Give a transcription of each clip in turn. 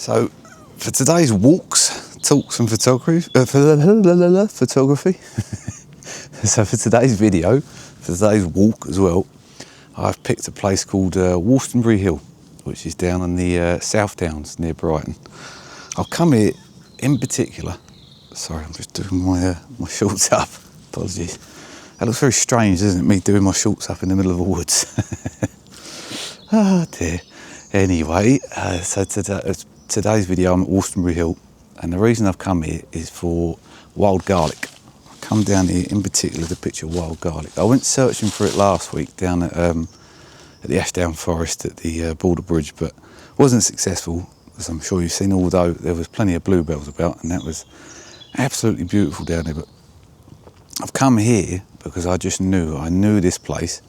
So for today's walks, talks and photography, so for today's video, for today's walk as well, I've picked a place called Wolstonbury Hill, which is down on the South Downs near Brighton. I've come here in particular, sorry, I'm just doing my shorts up, apologies. That looks very strange, doesn't it, me doing my shorts up in the middle of the woods. Oh dear. Anyway, so today's video I'm at Wolstonbury Hill, and the reason I've come here is for wild garlic. I've come down here in particular to picture wild garlic. I went searching for it last week down at the Ashdown Forest at the Border Bridge, but wasn't successful, as I'm sure you've seen, although there was plenty of bluebells about, and that was absolutely beautiful down there. But I've come here because I knew this place.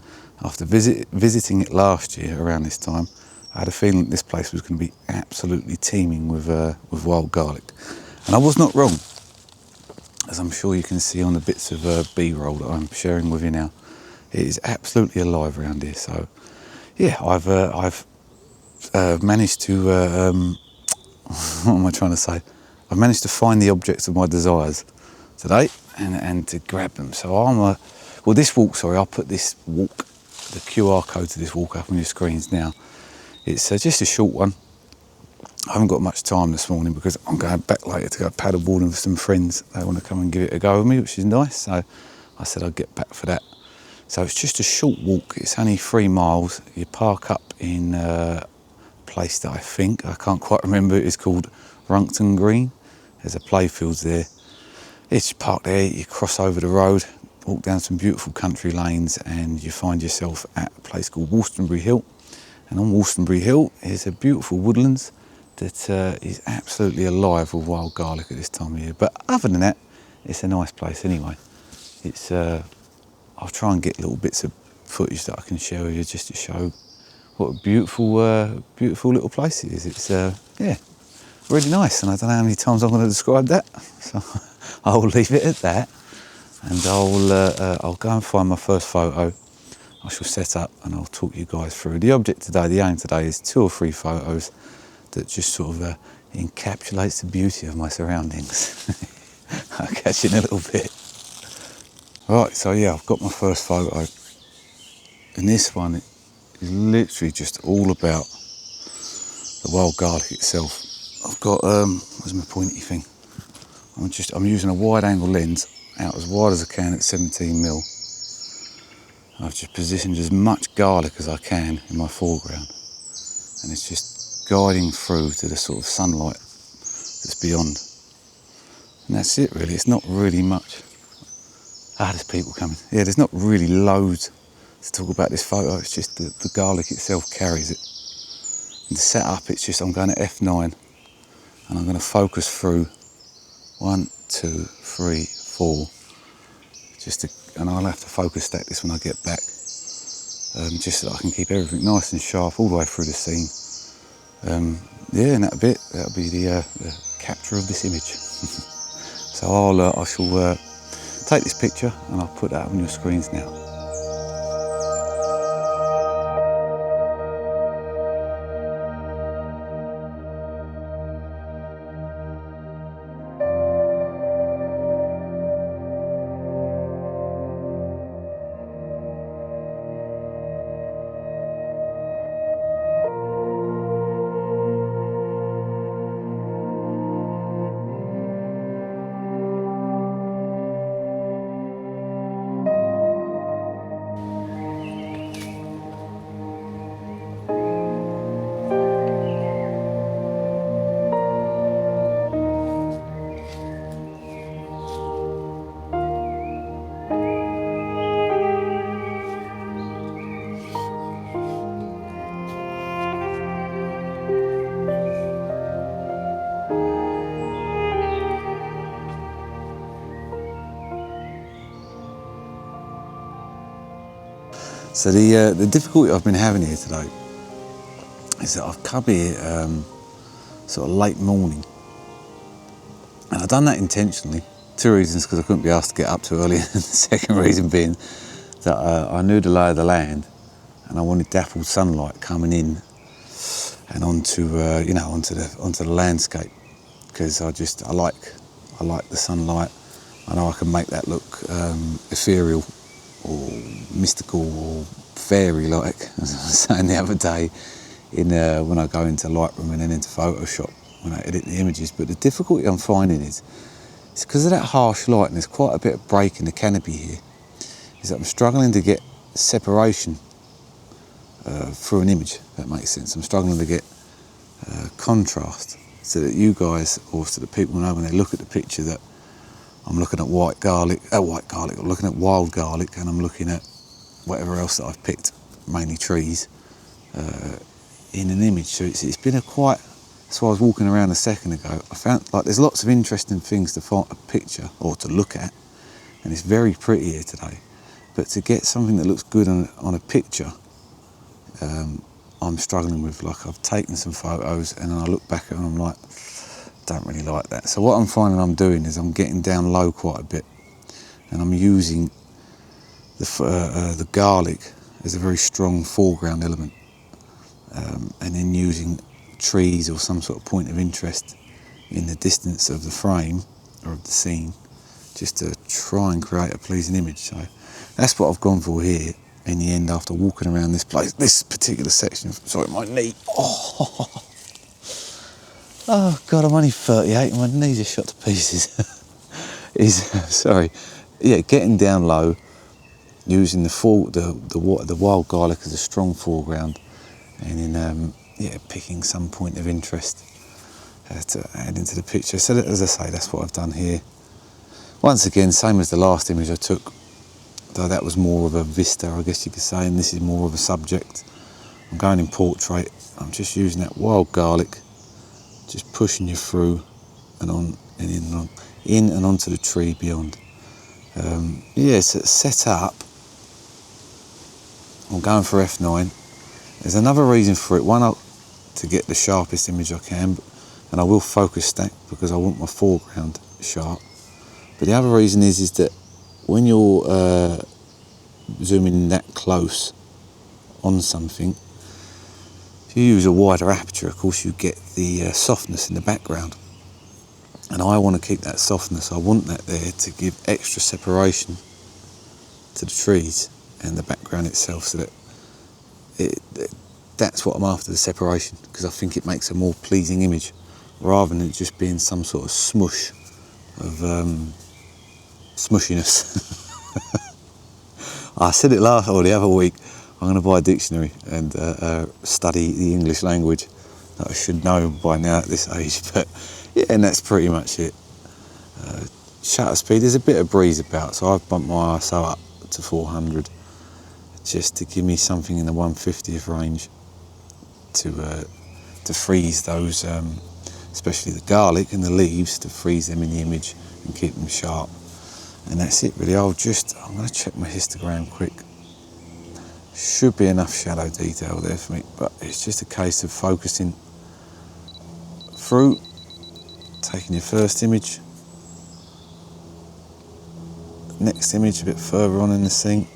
After visiting it last year around this time, I had a feeling that this place was going to be absolutely teeming with wild garlic. And I was not wrong, as I'm sure you can see on the bits of B-roll that I'm sharing with you now. It is absolutely alive around here. So yeah, I've managed to, what am I trying to say? I've managed to find the objects of my desires today and to grab them. So well, this walk, sorry, I'll put this walk, the QR code to this walk up on your screens now. It's just a short one. I haven't got much time this morning because I'm going back later to go paddleboarding with some friends. They want to come and give it a go with me, which is nice. So I said I'd get back for that. So it's just a short walk. It's only 3 miles. You park up in a place that I can't quite remember. It's called Runkton Green. There's a playfields there. It's parked there. You cross over the road, walk down some beautiful country lanes, and you find yourself at a place called Wolstonbury Hill. And on Wolstonbury Hill is a beautiful woodlands that is absolutely alive with wild garlic at this time of year. But other than that, it's a nice place anyway. It's I'll try and get little bits of footage that I can share with you just to show what a beautiful, beautiful little place it is. It's yeah, really nice, and I don't know how many times I'm going to describe that, so I'll leave it at that. And I'll go and find my first photo. I shall set up and I'll talk you guys through. The object today, the aim today, is 2 or 3 photos that just sort of encapsulates the beauty of my surroundings. I'll catch you in a little bit. Right, so yeah, I've got my first photo. And this one is literally just all about the wild garlic itself. I've got, where's my pointy thing? I'm using a wide angle lens, out as wide as I can at 17mm. I've just positioned as much garlic as I can in my foreground, and it's just guiding through to the sort of sunlight that's beyond. And that's it really, it's not really much. There's people coming. Yeah, there's not really loads to talk about this photo, it's just the garlic itself carries it. And to set up, it's just, I'm going to F9 and I'm going to focus through 1, 2, 3, 4. And I'll have to focus stack this when I get back, just so that I can keep everything nice and sharp all the way through the scene. Yeah, and that'll be the capture of this image. So I shall take this picture and I'll put that on your screens now. So the difficulty I've been having here today is that I've come here sort of late morning, and I've done that intentionally. 2 reasons: because I couldn't be asked to get up too early, and the second reason being that I knew the lay of the land and I wanted dappled sunlight coming in and onto onto the landscape, because I like the sunlight. I know I can make that look ethereal or mystical or fairy-like, as I was saying the other day, when I go into Lightroom and then into Photoshop when I edit the images. But the difficulty I'm finding is it's because of that harsh light, and there's quite a bit of break in the canopy here, is that I'm struggling to get separation through an image, if that makes sense. I'm struggling to get contrast, so that you guys, or so that people know when they look at the picture, that I'm looking at I'm looking at wild garlic, and I'm looking at whatever else that I've picked, mainly trees, in an image. So it's been that's why I was walking around a second ago. I found like there's lots of interesting things to find a picture or to look at, and it's very pretty here today. But to get something that looks good on a picture, I'm struggling with. Like, I've taken some photos and then I look back at them and I'm like, don't really like that. So what I'm finding I'm doing is I'm getting down low quite a bit, and I'm using the garlic as a very strong foreground element, and then using trees or some sort of point of interest in the distance of the frame or of the scene, just to try and create a pleasing image. So that's what I've gone for here in the end, after walking around this place, this particular section. Sorry, my knee. Oh God, I'm only 38 and my knees are shot to pieces. Getting down low, using the wild garlic as a strong foreground, and then picking some point of interest to add into the picture. So that, as I say, that's what I've done here. Once again, same as the last image I took, though that was more of a vista, I guess you could say, and this is more of a subject. I'm going in portrait. I'm just using that wild garlic, just pushing you through and on and in and onto the tree beyond. So it's set up. I'm going for F9. There's another reason for it. One, to get the sharpest image I can, and I will focus stack because I want my foreground sharp. But the other reason is that when you're zooming in that close on something, if you use a wider aperture, of course you get the softness in the background. And I want to keep that softness. I want that there to give extra separation to the trees and the background itself, so that that's what I'm after, the separation, because I think it makes a more pleasing image, rather than it just being some sort of smush of smushiness. I said it the other week, I'm going to buy a dictionary and study the English language. That I should know by now at this age, but yeah, and that's pretty much it. Shutter speed, there's a bit of breeze about, so I've bumped my ISO up to 400, just to give me something in the 150th range to freeze those, especially the garlic and the leaves, to freeze them in the image and keep them sharp. And that's it really. I'm going to check my histogram quick. Should be enough shadow detail there for me, but it's just a case of focusing through, taking your first image, next image a bit further on in the scene,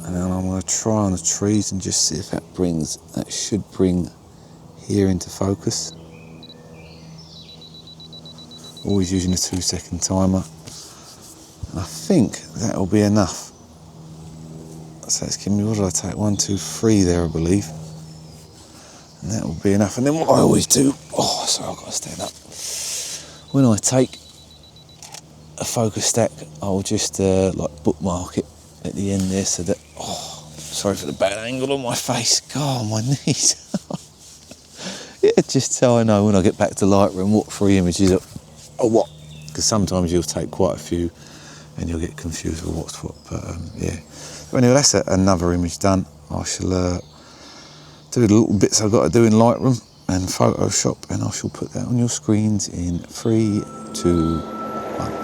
and then I'm going to try on the trees and just see if that should bring here into focus. Always using a 2-second timer. And I think that'll be enough. So it's giving me, what did I take? 1, 2, 3 there, I believe. And that will be enough. And then what I always do, sorry, I've got to stand up. When I take a focus stack, I'll just bookmark it at the end there, so that, sorry for the bad angle on my face. God, my knees. Yeah, just so I know when I get back to Lightroom what 3 images are what. Because sometimes you'll take quite a few and you'll get confused with what's what. But yeah. But anyway, that's another image done. I shall do the little bits I've got to do in Lightroom and Photoshop, and I shall put that on your screens in 3, 2, 1.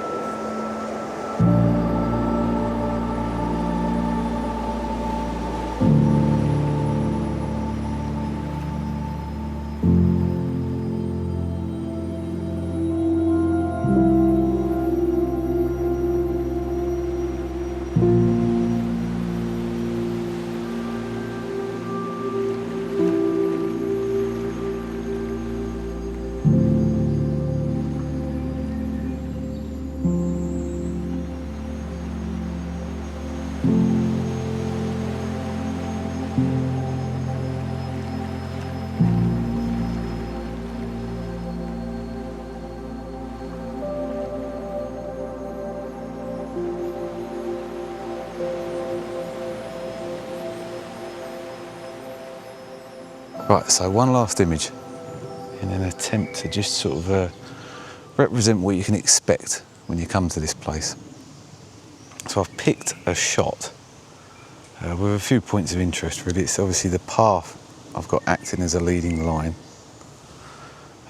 Right, so one last image in an attempt to just sort of represent what you can expect when you come to this place. So I've picked a shot with a few points of interest really. It's obviously the path I've got acting as a leading line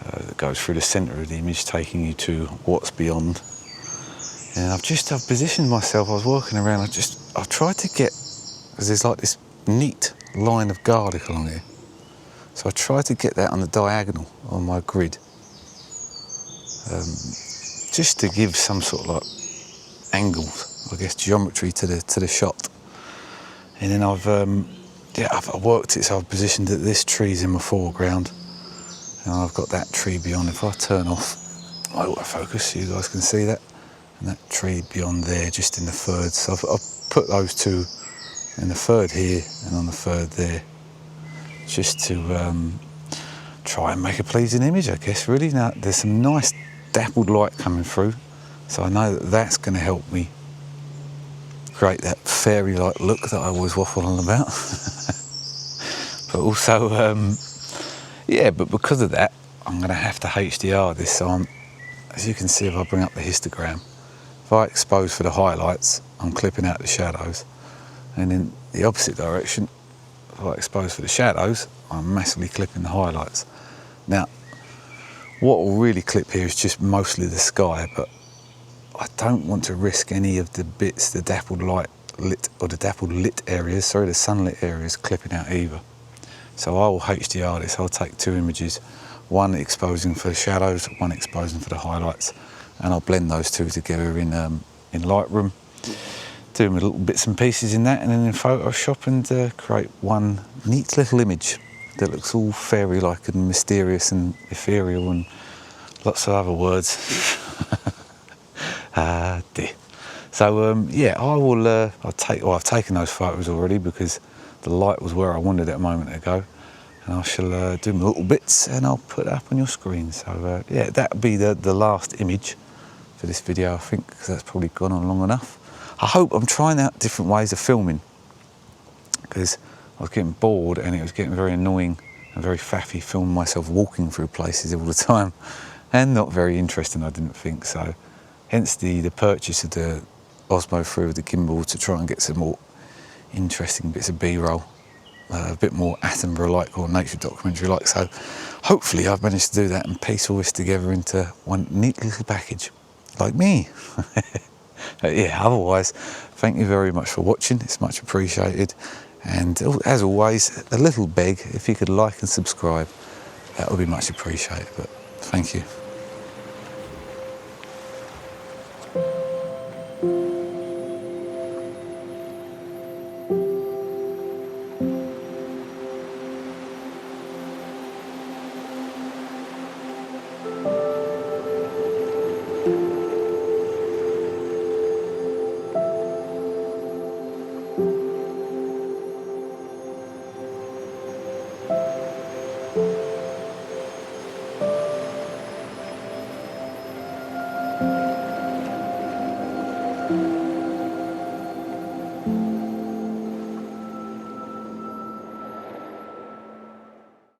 that goes through the centre of the image, taking you to what's beyond. And I've positioned myself, I was working around, I tried to get, because there's like this neat line of garlic along here. So I tried to get that on the diagonal on my grid, just to give some sort of like angles, I guess, geometry to the shot. And then I've worked it, so I've positioned that this tree's in my foreground, and I've got that tree beyond. If I turn off my autofocus so you guys can see that, and that tree beyond there, just in the third. So I've put those two in the third here and on the third there, just to try and make a pleasing image, I guess, really. Now, there's some nice dappled light coming through, so I know that that's going to help me create that fairy-like look that I always waffle on about. But also, but because of that, I'm going to have to HDR this. So as you can see, if I bring up the histogram, if I expose for the highlights, I'm clipping out the shadows. And in the opposite direction, if I expose for the shadows, I'm massively clipping the highlights. Now, what will really clip here is just mostly the sky, but I don't want to risk any of the bits, the dappled light lit, or the dappled lit areas, sorry, the sunlit areas clipping out either. So I will HDR this. I'll take two images, one exposing for the shadows, one exposing for the highlights, and I'll blend those two together in Lightroom, do my little bits and pieces in that, and then in Photoshop, and create one neat little image that looks all fairy-like and mysterious and ethereal and lots of other words. Dear. So I've taken those photos already because the light was where I wanted it a moment ago, and I shall do my little bits and I'll put it up on your screen. So that'll be the last image for this video, I think, because that's probably gone on long enough. I hope I'm trying out different ways of filming, because I was getting bored and it was getting very annoying and very faffy filming myself walking through places all the time, and not very interesting, I didn't think. So hence the purchase of the Osmo 3 with the gimbal, to try and get some more interesting bits of B-roll, a bit more Attenborough-like or nature documentary-like. So hopefully I've managed to do that and piece all this together into one neat little package, like me. Otherwise, thank you very much for watching. It's much appreciated. And as always, a little beg, if you could like and subscribe, that would be much appreciated. But thank you.